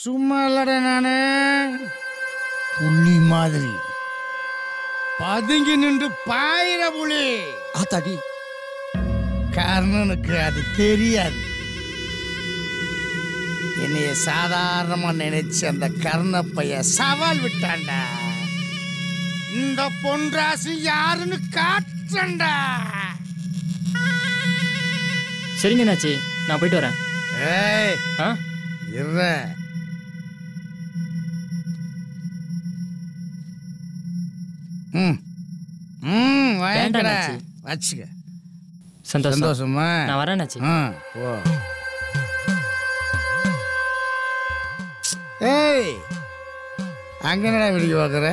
சும்மா இல்லடா நானு புலி மாதிரி பதுங்கி நின்று பாயிர புலி. ஆத்தாடி, கர்ணனுக்கு அது தெரியாது. என்னைய சாதாரணமா நினைச்சு அந்த கர்ணப்பைய சவால் விட்டான்டா. இந்த பொன்ராசி யாருன்னு காட்டுறேன்டா. சரிங்க நாச்சி, நான் போயிட்டு வரேன். ஏய் இருற. வாங்கிக்கடா, வச்சுக்க. சந்தோஷமா? நான் வரேன் நாச்சி. ஓ ஏய், அங்க என்னடா வேடிக்கை பார்க்குற?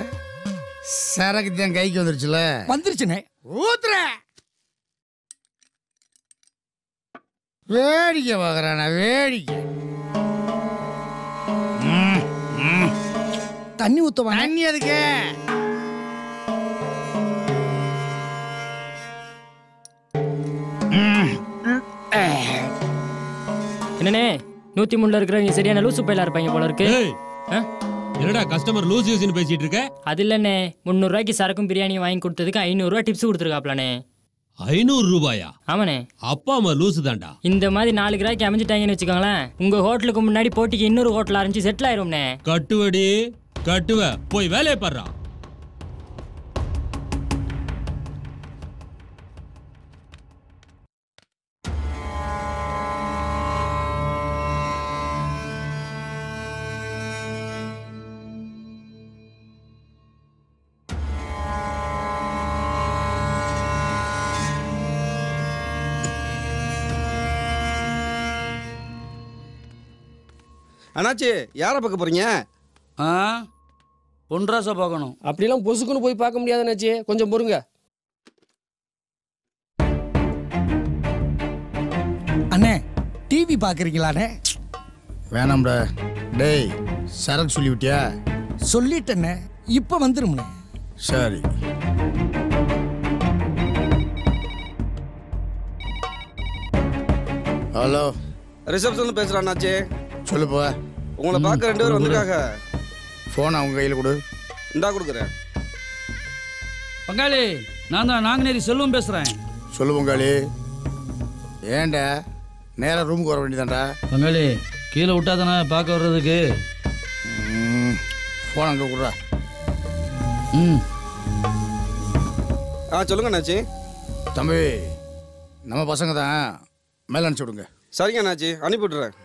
சரக்கு தான் கைக்கு வந்துருச்சுல. வந்துருச்சுனே. ஊத்துற. வேடிக்கை பார்க்குறானா? வேடிக்கை. தண்ணி ஊத்துவா? தண்ணி அதுக்கு என்னண்ணே 103 இருக்கிறவங்க சரியான லூசு பையில இருப்பாங்க போல இருக்கு. என்னடா கஸ்டமர் லூஸ் யூஸ்னு பேசிட்டு இருக்க? அது இல்லண்ணே, 300 ரூபாய்க்கு சரக்கும் பிரியாணி வாங்கி கொடுத்ததுக்கு 500 ரூபாய் டிப்ஸ் கொடுத்துருக்காப்லண்ணே. 500 ரூபாயா? ஆமாண்ணே. அப்பா அம்மா லூசு தான்டா. இந்த மாதிரி 4 கிராய்க்கு அமைஞ்சிட்டாங்கன்னு வச்சுக்கோங்களேன், உங்க ஹோட்டலுக்கு முன்னாடி போட்டிக்கு இன்னொரு ஹோட்டல் ஆரம்பிச்சு செட்டில் ஆயிரும்ண்ணே. கட்டுவடி கட்டுவ, போய் வேலையை பாடுறா. அண்ணாச்சி, யாரை பார்க்க போறீங்க? பொன்ராசை பார்க்கணும். அப்படிலாம் பொசுக்குன்னு போய் பார்க்க முடியாதுன்னாச்சு, கொஞ்சம் பொறுங்க. அண்ணே, டிவி பார்க்குறீங்களாண்ணே? வேணாம்டா. டேய், சரக்கு சொல்லி விட்டியா? சொல்லிட்டேண்ணே, இப்போ வந்துரும்ண்ணே. சரி. ஹலோ, ரிசப்ஷன்ல பேசுறேன் அண்ணாச்சி. சொல்லுப்பா. உங்களை பார்க்க 2 பேர் வந்திருக்காங்க. ஃபோன் அவங்க கையில் கொடு. இந்தா கொடுக்குறேன். பங்காளி, நான் தான் நாங்குநேரி செல்வம் பேசுகிறேன். சொல்லு பங்காளி. ஏன்டா நேராக ரூமுக்கு வர வேண்டியதான்டா? பங்காளி, கீழே விட்டாதானே பார்க்க வர்றதுக்கு. ஃபோன் அங்கே கொடுறா. சொல்லுங்க அண்ணாச்சி. தம்பி, நம்ம பசங்க தான், மேலே அனுப்பிச்சி விடுங்க. சரிங்க அண்ணாச்சி, அனுப்பி விட்டுறேன்.